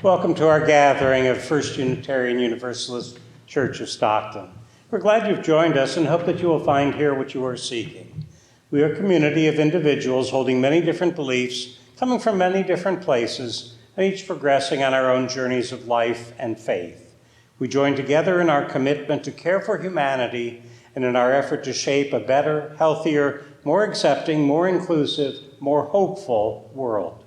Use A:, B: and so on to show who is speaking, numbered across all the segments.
A: Welcome to our gathering of First Unitarian Universalist Church of Stockton. We're glad you've joined us and hope that you will find here what you are seeking. We are a community of individuals holding many different beliefs, coming from many different places, and each progressing on our own journeys of life and faith. We join together in our commitment to care for humanity and in our effort to shape a better, healthier, more accepting, more inclusive, more hopeful world.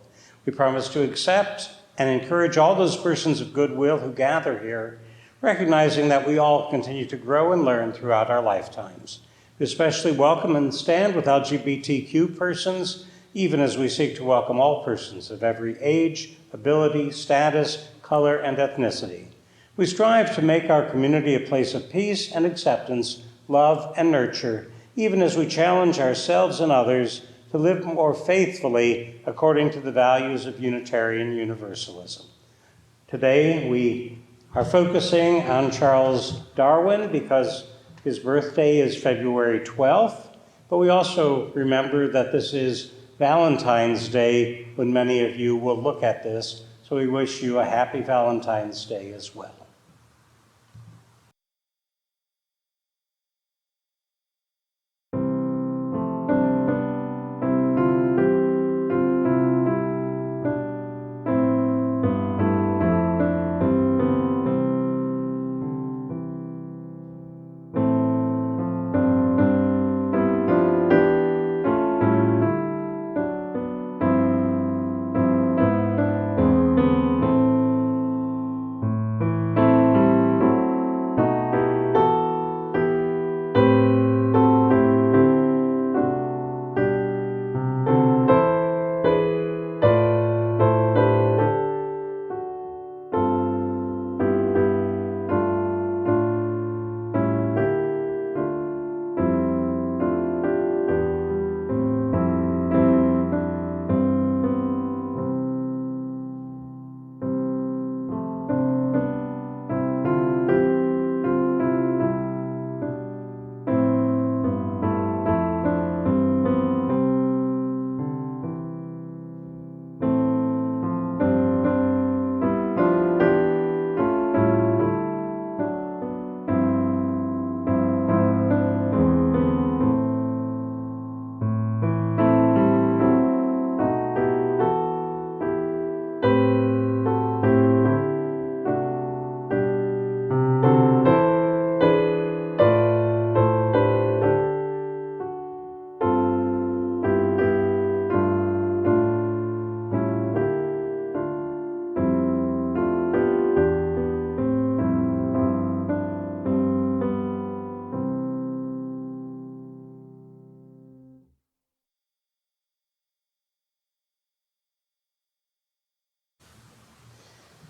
A: We promise to accept and encourage all those persons of goodwill who gather here, recognizing that we all continue to grow and learn throughout our lifetimes. We especially welcome and stand with LGBTQ persons, even as we seek to welcome all persons of every age, ability, status, color, and ethnicity. We strive to make our community a place of peace and acceptance, love and nurture, even as we challenge ourselves and others to live more faithfully according to the values of Unitarian Universalism. Today, we are focusing on Charles Darwin because his birthday is February 12th, but we also remember that this is Valentine's Day when many of you will look at this, so we wish you a happy Valentine's Day as well.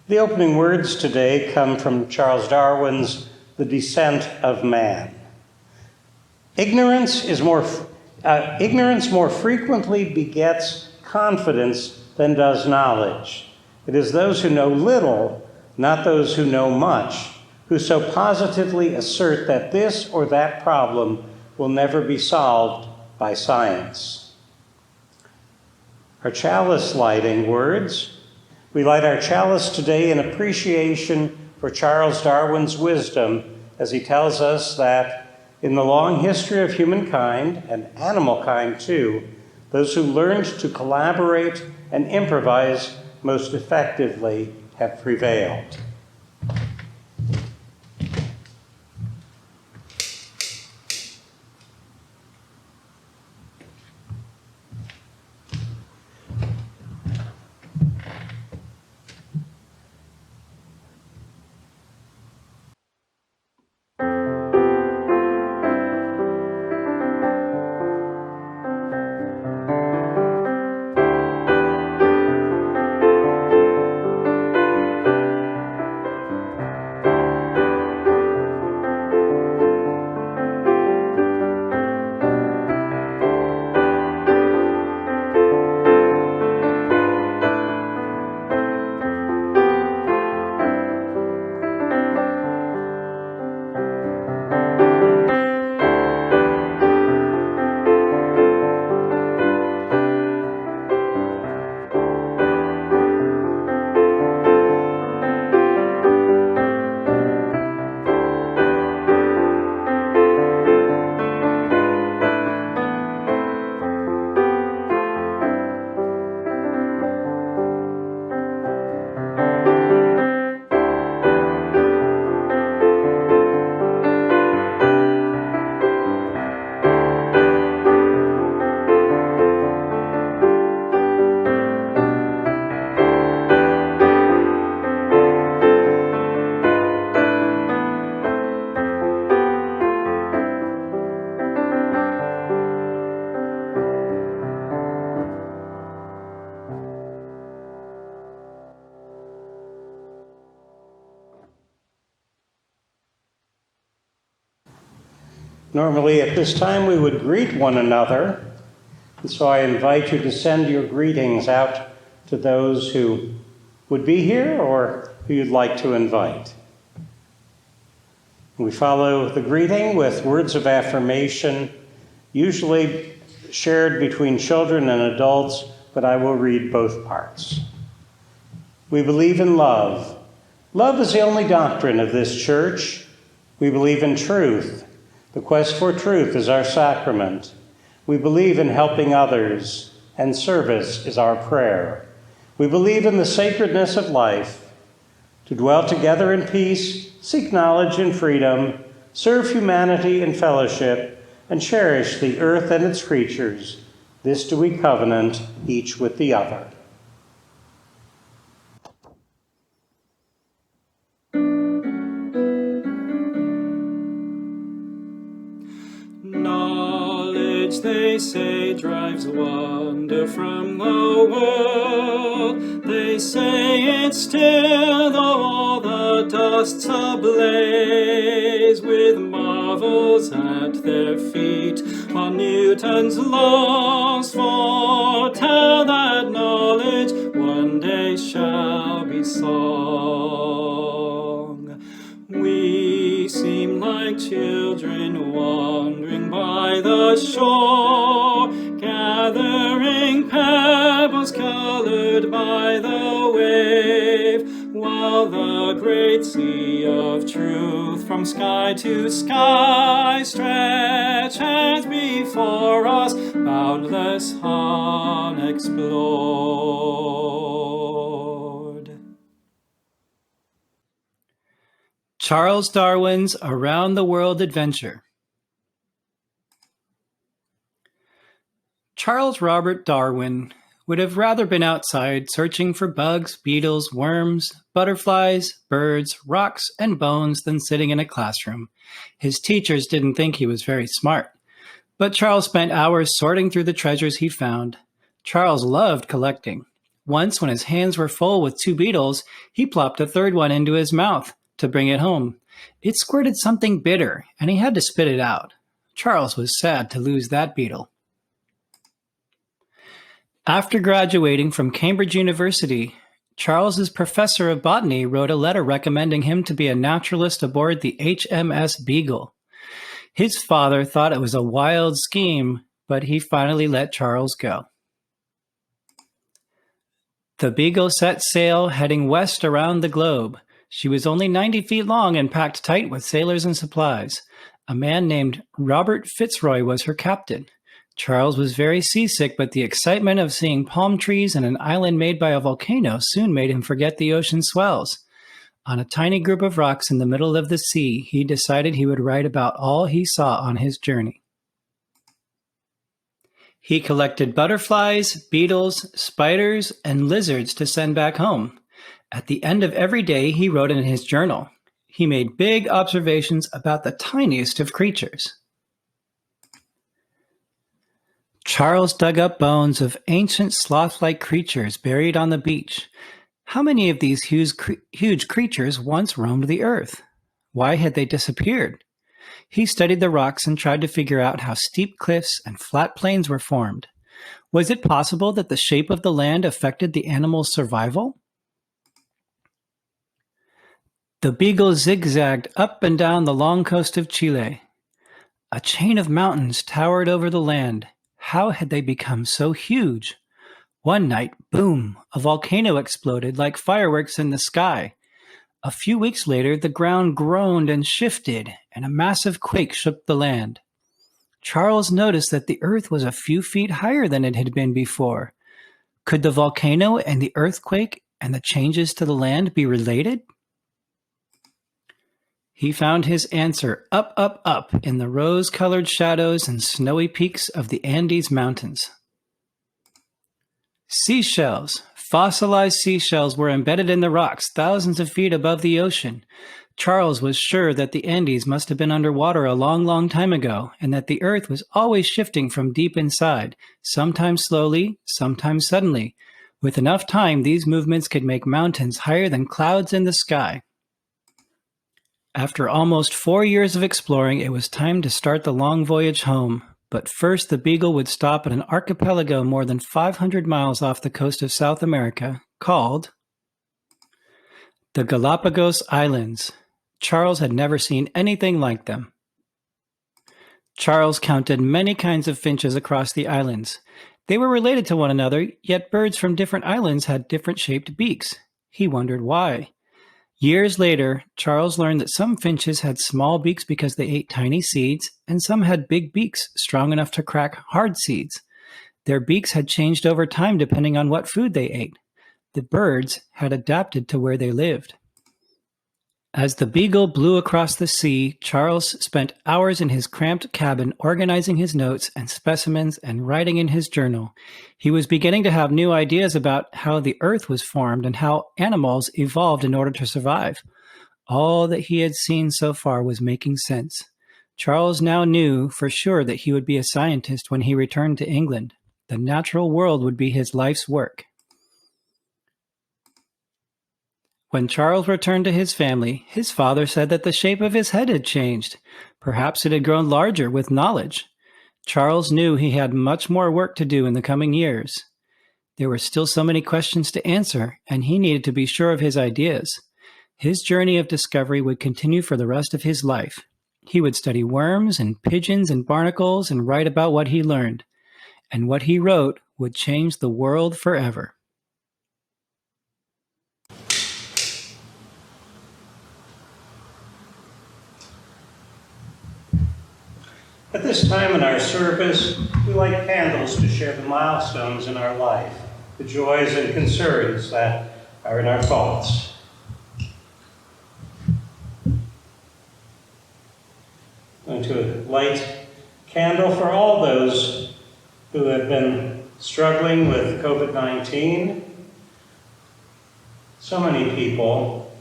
A: The opening words today come from Charles Darwin's The Descent of Man. Ignorance more frequently begets confidence than does knowledge. It is those who know little, not those who know much, who so positively assert that this or that problem will never be solved by science. Our chalice lighting words. We light our chalice today in appreciation for Charles Darwin's wisdom as he tells us that in the long history of humankind, and animal kind too, those who learned to collaborate and improvise most effectively have prevailed. Normally at this time we would greet one another, and so I invite you to send your greetings out to those who would be here or who you'd like to invite. We follow the greeting with words of affirmation, usually shared between children and adults, but I will read both parts. We believe in love. Love is the only doctrine of this church. We believe in truth. The quest for truth is our sacrament. We believe in helping others, and service is our prayer. We believe in the sacredness of life. To dwell together in peace, seek knowledge and freedom, serve humanity in fellowship, and cherish the earth and its creatures. This do we covenant, each with the other.
B: Knowledge, they say, drives wonder from the world. They say it's still, though all the dust's ablaze, with marvels at their feet, while Newton's laws foretell that knowledge one day shall be song. We seem like children wandering by the shore, gathering pebbles colored by the wave, while the great sea of truth from sky to sky stretches before us, boundless, unexplored. Charles Darwin's Around the World Adventure. Charles Robert Darwin would have rather been outside searching for bugs, beetles, worms, butterflies, birds, rocks, and bones than sitting in a classroom. His teachers didn't think he was very smart, but Charles spent hours sorting through the treasures he found. Charles loved collecting. Once, when his hands were full with 2 beetles, he plopped a third one into his mouth to bring it home. It squirted something bitter, and he had to spit it out. Charles was sad to lose that beetle. After graduating from Cambridge University, Charles's professor of botany wrote a letter recommending him to be a naturalist aboard the HMS Beagle. His father thought it was a wild scheme, but he finally let Charles go. The Beagle set sail, heading west around the globe. She was only 90 feet long and packed tight with sailors and supplies. A man named Robert Fitzroy was her captain. Charles was very seasick, but the excitement of seeing palm trees and an island made by a volcano soon made him forget the ocean swells. On a tiny group of rocks in the middle of the sea, he decided he would write about all he saw on his journey. He collected butterflies, beetles, spiders, and lizards to send back home. At the end of every day, he wrote in his journal. He made big observations about the tiniest of creatures. Charles dug up bones of ancient sloth-like creatures buried on the beach. How many of these huge creatures once roamed the earth? Why had they disappeared? He studied the rocks and tried to figure out how steep cliffs and flat plains were formed. Was it possible that the shape of the land affected the animals' survival? The Beagle zigzagged up and down the long coast of Chile. A chain of mountains towered over the land. How had they become so huge? One night, boom, a volcano exploded like fireworks in the sky. A few weeks later, the ground groaned and shifted, and a massive quake shook the land. Charles noticed that the earth was a few feet higher than it had been before. Could the volcano and the earthquake and the changes to the land be related? He found his answer up, up, up in the rose-colored shadows and snowy peaks of the Andes Mountains. Seashells. Fossilized seashells were embedded in the rocks thousands of feet above the ocean. Charles was sure that the Andes must have been underwater a long, long time ago, and that the earth was always shifting from deep inside, sometimes slowly, sometimes suddenly. With enough time, these movements could make mountains higher than clouds in the sky. After almost 4 years of exploring, it was time to start the long voyage home. But first, the Beagle would stop at an archipelago more than 500 miles off the coast of South America called the Galapagos Islands. Charles had never seen anything like them. Charles counted many kinds of finches across the islands. They were related to one another, yet birds from different islands had different shaped beaks. He wondered why. Years later, Charles learned that some finches had small beaks because they ate tiny seeds, and some had big beaks strong enough to crack hard seeds. Their beaks had changed over time depending on what food they ate. The birds had adapted to where they lived. As the Beagle blew across the sea, Charles spent hours in his cramped cabin organizing his notes and specimens and writing in his journal. He was beginning to have new ideas about how the earth was formed and how animals evolved in order to survive. All that he had seen so far was making sense. Charles now knew for sure that he would be a scientist when he returned to England. The natural world would be his life's work. When Charles returned to his family, his father said that the shape of his head had changed. Perhaps it had grown larger with knowledge. Charles knew he had much more work to do in the coming years. There were still so many questions to answer, and he needed to be sure of his ideas. His journey of discovery would continue for the rest of his life. He would study worms and pigeons and barnacles and write about what he learned. And what he wrote would change the world forever.
A: At this time in our service, we light candles to share the milestones in our life, the joys and concerns that are in our thoughts. I'm going to light a candle for all those who have been struggling with COVID-19. So many people,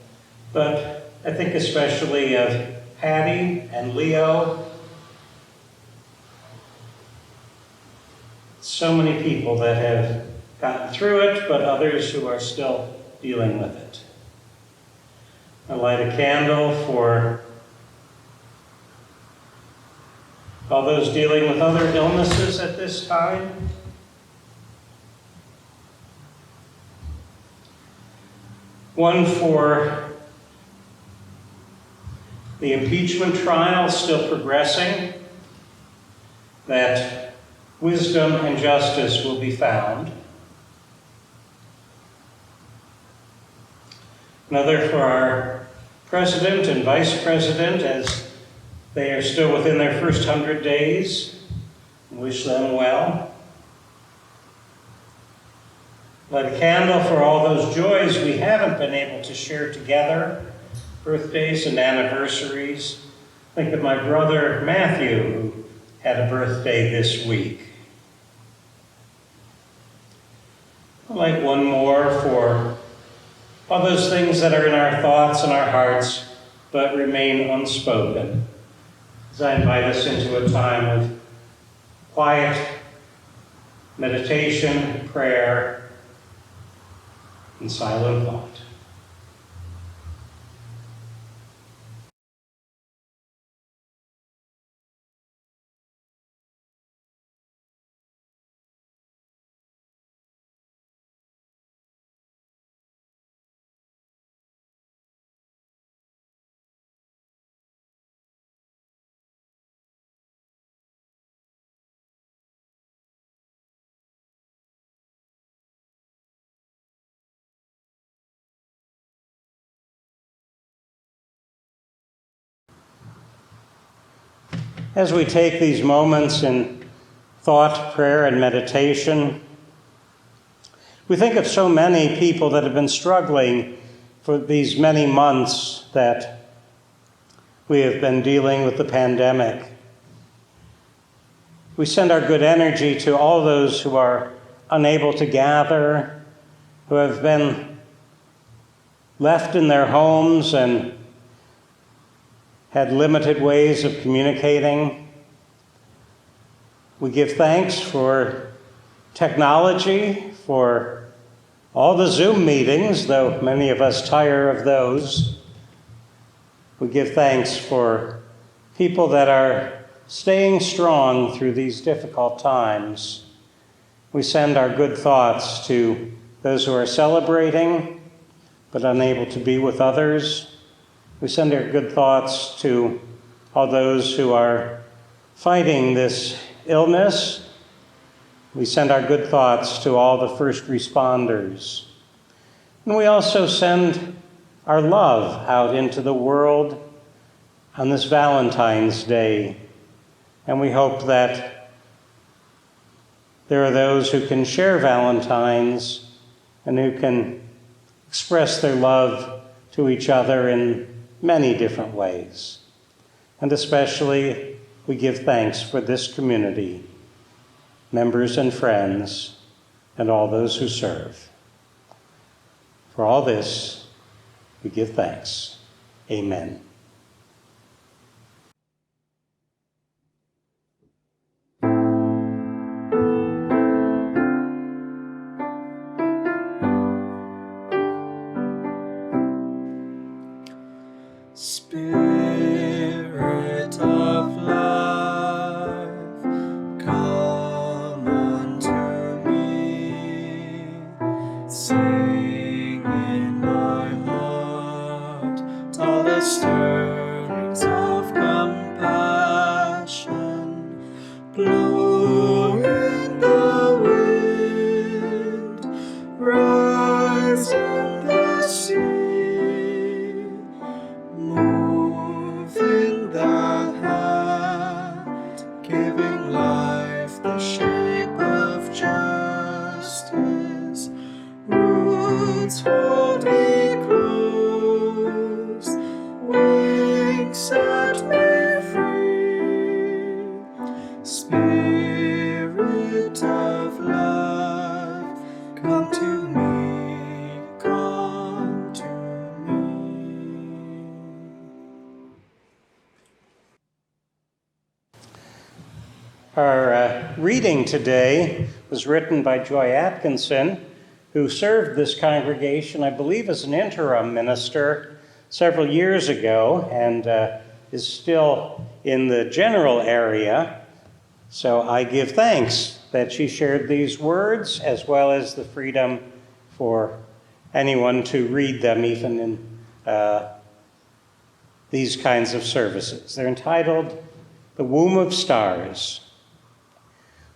A: but I think especially of Patty and Leo. So many people that have gotten through it, but others who are still dealing with it. I light a candle for all those dealing with other illnesses at this time. One for the impeachment trial still progressing, that wisdom and justice will be found. Another for our president and vice president, as they are still within their first 100 days. Wish them well. Light a candle for all those joys we haven't been able to share together, birthdays and anniversaries. Think of my brother Matthew, who had a birthday this week. I'd like one more for all those things that are in our thoughts and our hearts, but remain unspoken. As I invite us into a time of quiet meditation, prayer, and silent thought. As we take these moments in thought, prayer, and meditation, we think of so many people that have been struggling for these many months that we have been dealing with the pandemic. We send our good energy to all those who are unable to gather, who have been left in their homes and had limited ways of communicating. We give thanks for technology, for all the Zoom meetings, though many of us tire of those. We give thanks for people that are staying strong through these difficult times. We send our good thoughts to those who are celebrating but unable to be with others. We send our good thoughts to all those who are fighting this illness. We send our good thoughts to all the first responders. And we also send our love out into the world on this Valentine's Day. And we hope that there are those who can share Valentines and who can express their love to each other in many different ways. And especially, we give thanks for this community, members and friends, and all those who serve. For all this, we give thanks. Amen.
C: Spirit of life, come unto me. Sing in my heart all the stirrings of compassion. Blow in the wind, rise in the sea. Move in the hand, giving life the shape of justice. Roots hold me close, wings set me free. Spirit of love, come to me, come to me.
A: Our reading today was written by Joy Atkinson, who served this congregation, I believe, as an interim minister several years ago, and is still in the general area. So I give thanks that she shared these words, as well as the freedom for anyone to read them, even in these kinds of services. They're entitled, "The Womb of Stars."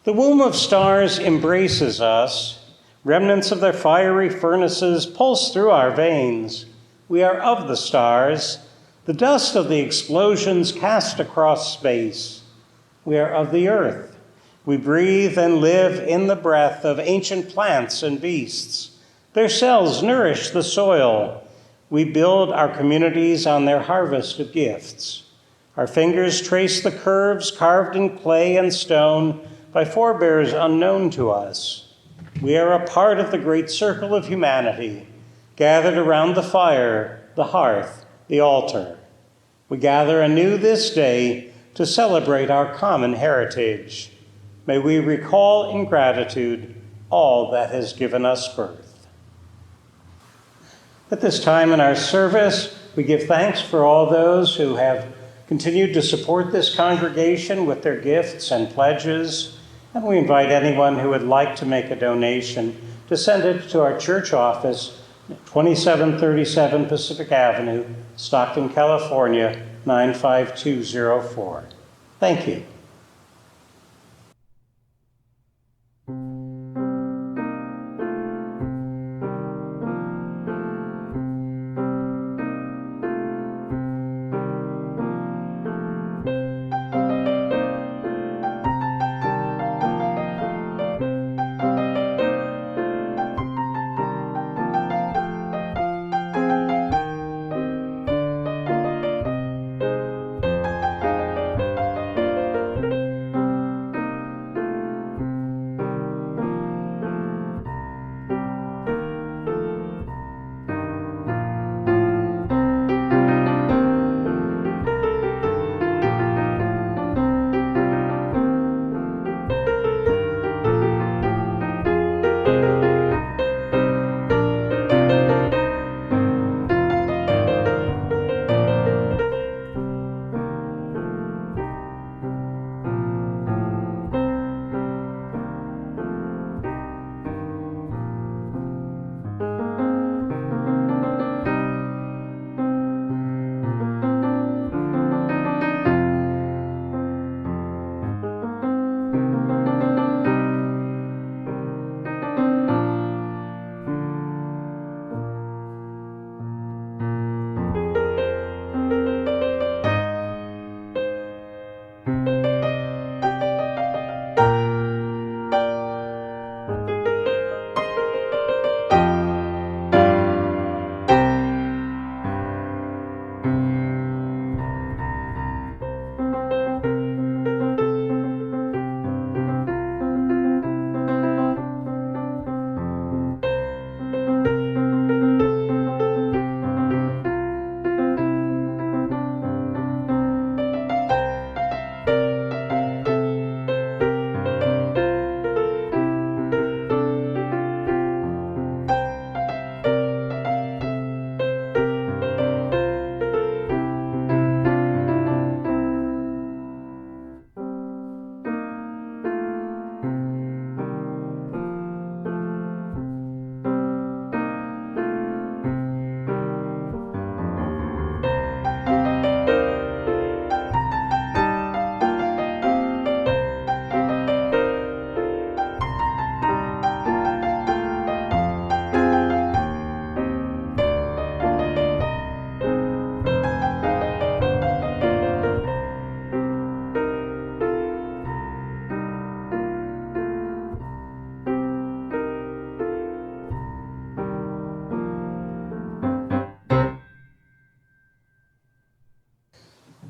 A: The womb of stars embraces us. Remnants of their fiery furnaces pulse through our veins. We are of the stars. The dust of the explosions cast across space. We are of the earth. We breathe and live in the breath of ancient plants and beasts. Their cells nourish the soil. We build our communities on their harvest of gifts. Our fingers trace the curves carved in clay and stone by forebears unknown to us. We are a part of the great circle of humanity, gathered around the fire, the hearth, the altar. We gather anew this day to celebrate our common heritage. May we recall in gratitude all that has given us birth. At this time in our service, we give thanks for all those who have continued to support this congregation with their gifts and pledges. And we invite anyone who would like to make a donation to send it to our church office, 2737 Pacific Avenue, Stockton, California, 95204. Thank you.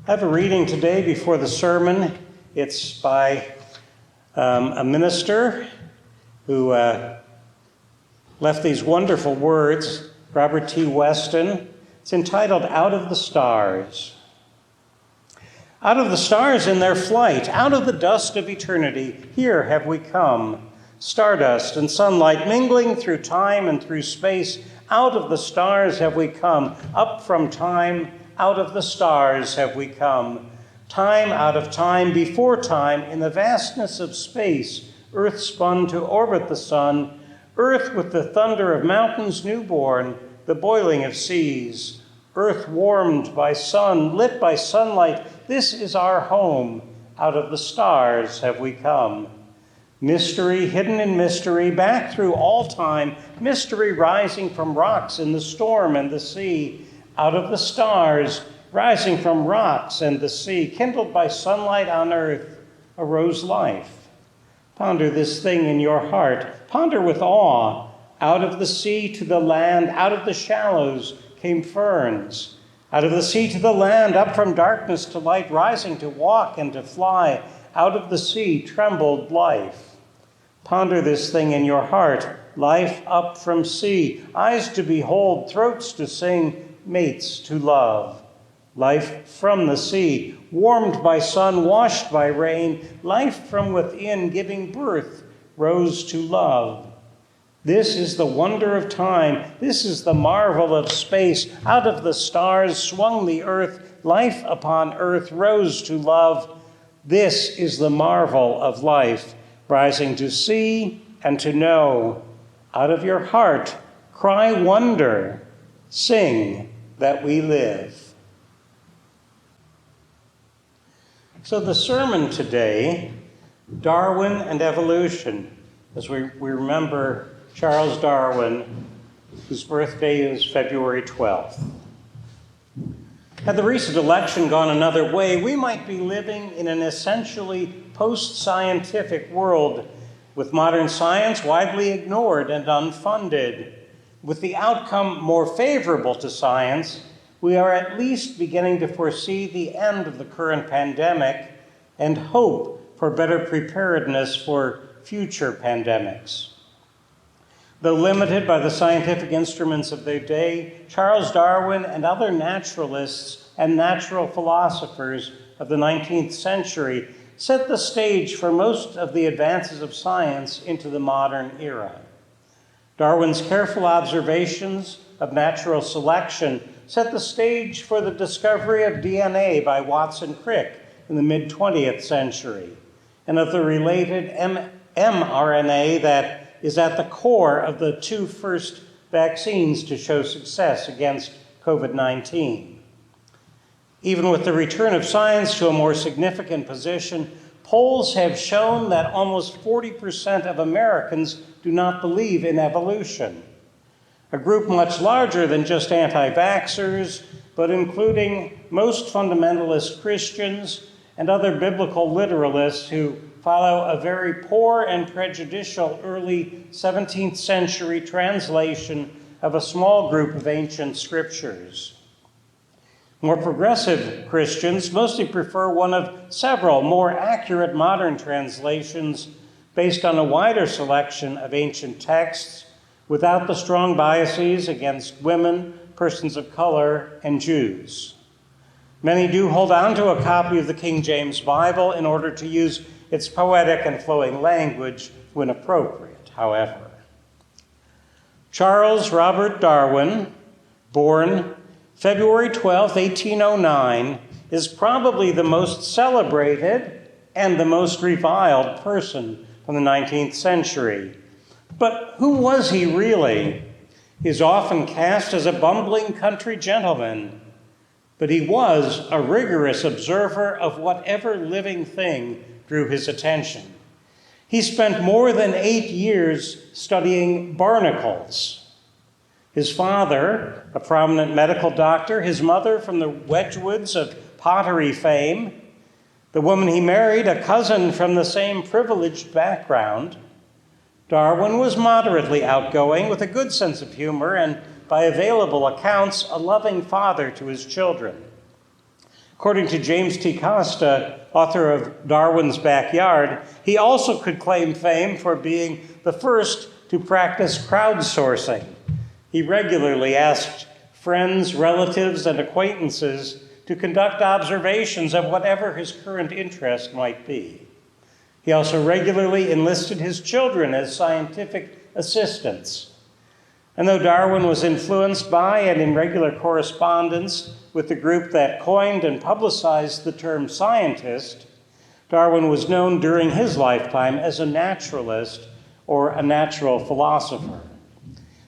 A: I have a reading today before the sermon. It's by a minister who left these wonderful words, Robert T. Weston. It's entitled, Out of the Stars. Out of the stars in their flight, out of the dust of eternity, here have we come. Stardust and sunlight mingling through time and through space, out of the stars have we come. Up from time, out of the stars have we come. Time out of time, before time, in the vastness of space, earth spun to orbit the sun, earth with the thunder of mountains newborn, the boiling of seas, earth warmed by sun, lit by sunlight, this is our home. Out of the stars have we come. Mystery hidden in mystery, back through all time, mystery rising from rocks in the storm and the sea, out of the stars, rising from rocks and the sea, kindled by sunlight on earth, arose life. Ponder this thing in your heart. Ponder with awe. Out of the sea to the land, out of the shallows came ferns. Out of the sea to the land, up from darkness to light, rising to walk and to fly, out of the sea trembled life. Ponder this thing in your heart. Life up from sea, eyes to behold, throats to sing, mates to love. Life from the sea, warmed by sun, washed by rain, life from within, giving birth, rose to love. This is the wonder of time. This is the marvel of space. Out of the stars swung the earth. Life upon earth rose to love. This is the marvel of life, rising to see and to know. Out of your heart, cry wonder. Sing that we live. So the sermon today, Darwin and evolution, as we remember Charles Darwin, whose birthday is February 12th. Had the recent election gone another way, we might be living in an essentially post-scientific world with modern science widely ignored and unfunded. With the outcome more favorable to science, we are at least beginning to foresee the end of the current pandemic and hope for better preparedness for future pandemics. Though limited by the scientific instruments of their day, Charles Darwin and other naturalists and natural philosophers of the 19th century set the stage for most of the advances of science into the modern era. Darwin's careful observations of natural selection set the stage for the discovery of DNA by Watson Crick in the mid-20th century, and of the related mRNA that is at the core of the two first vaccines to show success against COVID-19. Even with the return of science to a more significant position, polls have shown that almost 40% of Americans do not believe in evolution. A group much larger than just anti-vaxxers, but including most fundamentalist Christians and other biblical literalists who follow a very poor and prejudicial early 17th century translation of a small group of ancient scriptures. More progressive Christians mostly prefer one of several more accurate modern translations based on a wider selection of ancient texts without the strong biases against women, persons of color, and Jews. Many do hold on to a copy of the King James Bible in order to use its poetic and flowing language when appropriate, however. Charles Robert Darwin, born February 12, 1809, is probably the most celebrated and the most reviled person from the 19th century. But who was he really? He is often cast as a bumbling country gentleman, but he was a rigorous observer of whatever living thing drew his attention. He spent more than 8 years studying barnacles. His father, a prominent medical doctor, his mother from the Wedgwoods of pottery fame, the woman he married, a cousin from the same privileged background. Darwin was moderately outgoing with a good sense of humor and, by available accounts, a loving father to his children. According to James T. Costa, author of Darwin's Backyard, he also could claim fame for being the first to practice crowdsourcing. He regularly asked friends, relatives, and acquaintances to conduct observations of whatever his current interest might be. He also regularly enlisted his children as scientific assistants. And though Darwin was influenced by and in regular correspondence with the group that coined and publicized the term scientist, Darwin was known during his lifetime as a naturalist or a natural philosopher.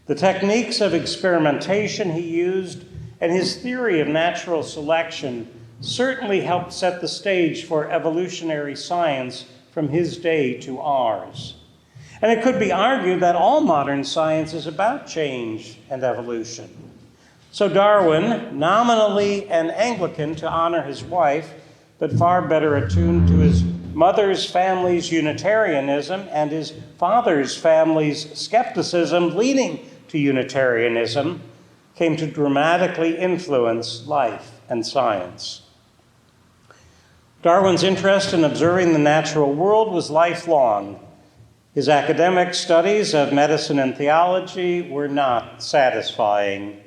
A: The techniques of experimentation he used and his theory of natural selection certainly helped set the stage for evolutionary science from his day to ours. And it could be argued that all modern science is about change and evolution. So Darwin, nominally an Anglican to honor his wife, but far better attuned to his mother's family's Unitarianism and his father's family's skepticism leading to Unitarianism, came to dramatically influence life and science. Darwin's interest in observing the natural world was lifelong. His academic studies of medicine and theology were not satisfying.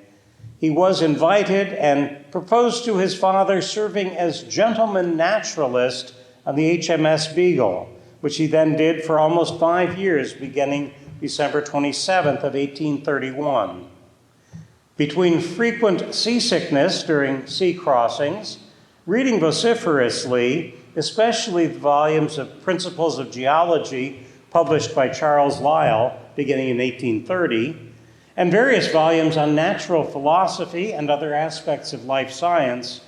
A: He was invited and proposed to his father serving as gentleman naturalist on the HMS Beagle, which he then did for almost 5 years, beginning December 27th of 1831. Between frequent seasickness during sea crossings, reading vociferously, especially the volumes of Principles of Geology published by Charles Lyell beginning in 1830, and various volumes on natural philosophy and other aspects of life science,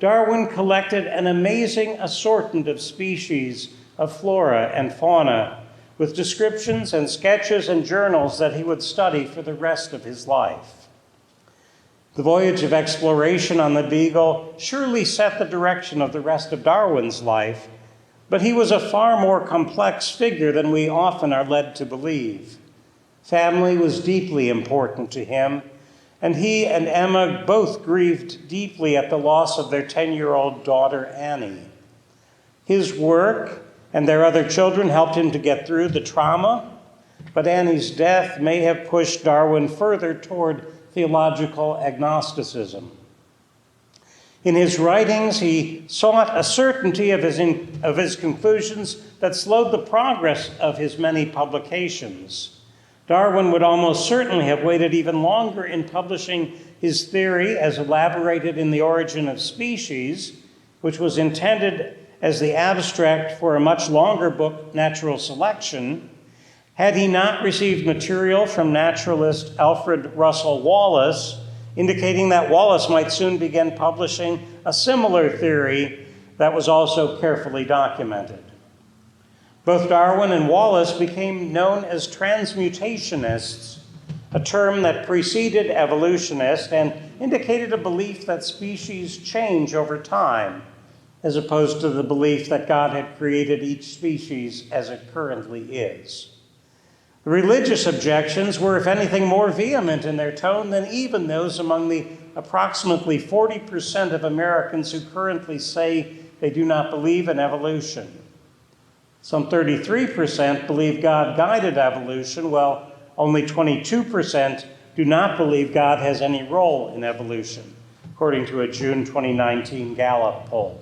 A: Darwin collected an amazing assortment of species of flora and fauna, with descriptions and sketches and journals that he would study for the rest of his life. The voyage of exploration on the Beagle surely set the direction of the rest of Darwin's life, but he was a far more complex figure than we often are led to believe. Family was deeply important to him, and he and Emma both grieved deeply at the loss of their 10-year-old daughter, Annie. His work and their other children helped him to get through the trauma, but Annie's death may have pushed Darwin further toward theological agnosticism. In his writings, he sought a certainty of his conclusions that slowed the progress of his many publications. Darwin would almost certainly have waited even longer in publishing his theory as elaborated in The Origin of Species, which was intended as the abstract for a much longer book, Natural Selection, had he not received material from naturalist Alfred Russel Wallace, indicating that Wallace might soon begin publishing a similar theory that was also carefully documented. Both Darwin and Wallace became known as transmutationists, a term that preceded evolutionist and indicated a belief that species change over time, as opposed to the belief that God had created each species as it currently is. The religious objections were, if anything, more vehement in their tone than even those among the approximately 40% of Americans who currently say they do not believe in evolution. Some 33% believe God guided evolution, while only 22% do not believe God has any role in evolution, according to a June 2019 Gallup poll.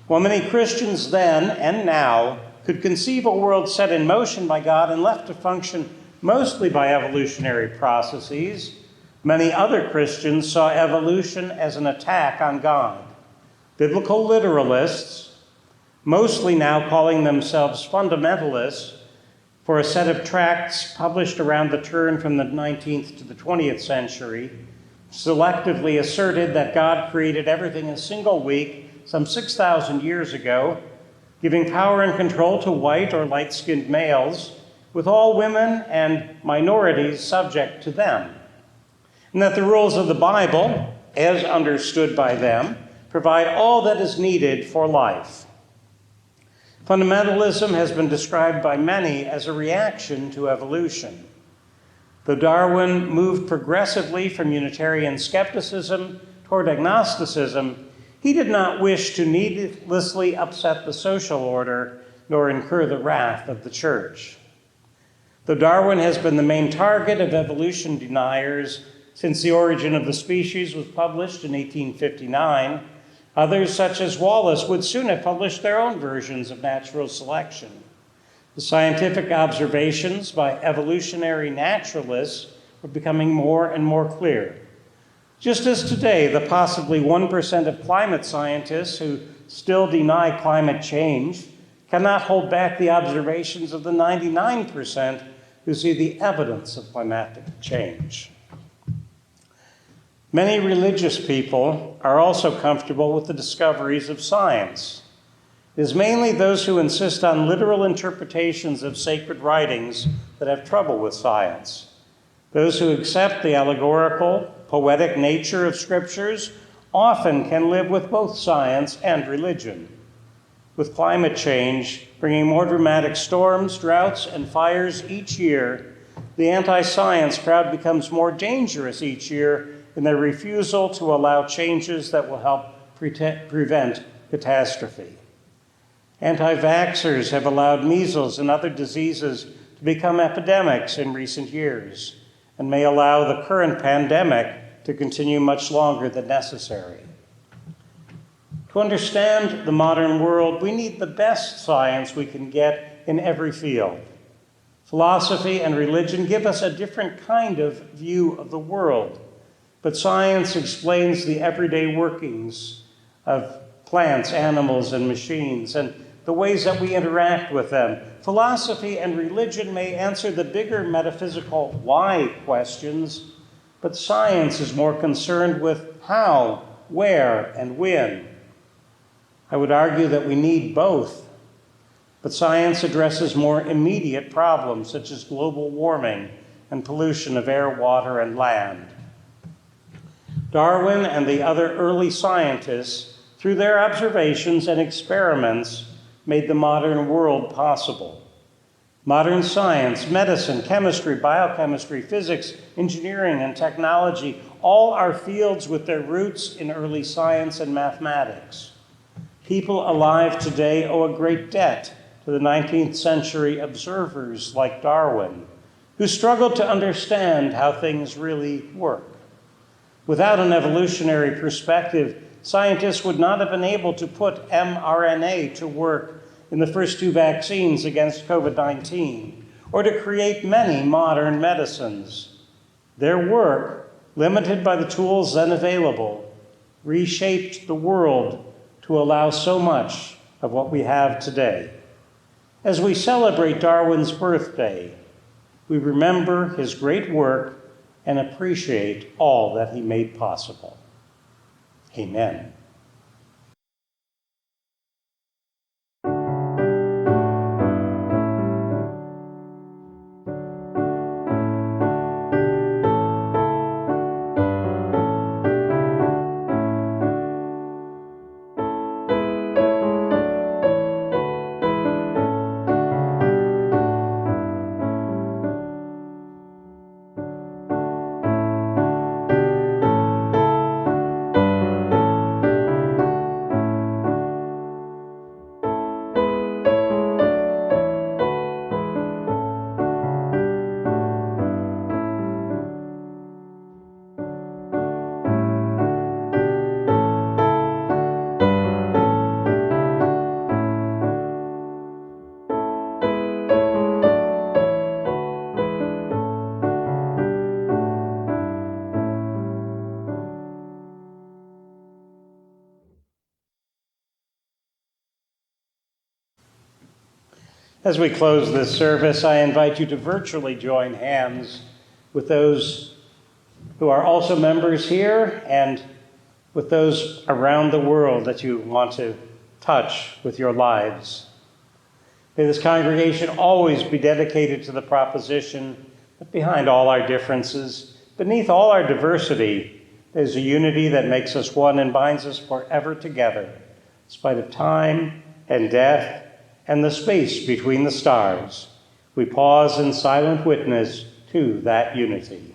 A: While many Christians then and now could conceive a world set in motion by God and left to function mostly by evolutionary processes, many other Christians saw evolution as an attack on God. Biblical literalists, mostly now calling themselves fundamentalists, for a set of tracts published around the turn from the 19th to the 20th century, selectively asserted that God created everything in a single week some 6,000 years ago, giving power and control to white or light-skinned males, with all women and minorities subject to them, and that the rules of the Bible, as understood by them, provide all that is needed for life. Fundamentalism has been described by many as a reaction to evolution. Though Darwin moved progressively from Unitarian skepticism toward agnosticism, he did not wish to needlessly upset the social order nor incur the wrath of the church. Though Darwin has been the main target of evolution deniers since The Origin of the Species was published in 1859, others, such as Wallace, would soon have published their own versions of natural selection. The scientific observations by evolutionary naturalists were becoming more and more clear. Just as today, the possibly 1% of climate scientists who still deny climate change cannot hold back the observations of the 99% who see the evidence of climatic change. Many religious people are also comfortable with the discoveries of science. It is mainly those who insist on literal interpretations of sacred writings that have trouble with science. Those who accept the allegorical, poetic nature of scriptures often can live with both science and religion. With climate change bringing more dramatic storms, droughts, and fires each year, the anti-science crowd becomes more dangerous each year in their refusal to allow changes that will help prevent catastrophe. Anti-vaxxers have allowed measles and other diseases to become epidemics in recent years and may allow the current pandemic to continue much longer than necessary. To understand the modern world, we need the best science we can get in every field. Philosophy and religion give us a different kind of view of the world, but science explains the everyday workings of plants, animals, and machines, and the ways that we interact with them. Philosophy and religion may answer the bigger metaphysical why questions, but science is more concerned with how, where, and when. I would argue that we need both, but science addresses more immediate problems such as global warming and pollution of air, water, and land. Darwin and the other early scientists, through their observations and experiments, made the modern world possible. Modern science, medicine, chemistry, biochemistry, physics, engineering, and technology, all are fields with their roots in early science and mathematics. People alive today owe a great debt to the 19th century observers like Darwin, who struggled to understand how things really work. Without an evolutionary perspective, scientists would not have been able to put mRNA to work in the first two vaccines against COVID-19, or to create many modern medicines. Their work, limited by the tools then available, reshaped the world to allow so much of what we have today. As we celebrate Darwin's birthday, we remember his great work and appreciate all that he made possible. Amen. As we close this service, I invite you to virtually join hands with those who are also members here and with those around the world that you want to touch with your lives. May this congregation always be dedicated to the proposition that behind all our differences, beneath all our diversity, there's a unity that makes us one and binds us forever together, in spite of time and death and the space between the stars. We pause in silent witness to that unity.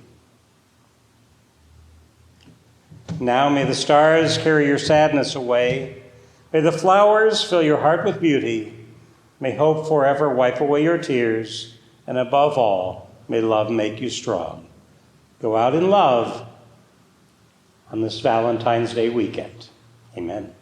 A: Now may the stars carry your sadness away. May the flowers fill your heart with beauty. May hope forever wipe away your tears. And above all, may love make you strong. Go out in love on this Valentine's Day weekend. Amen.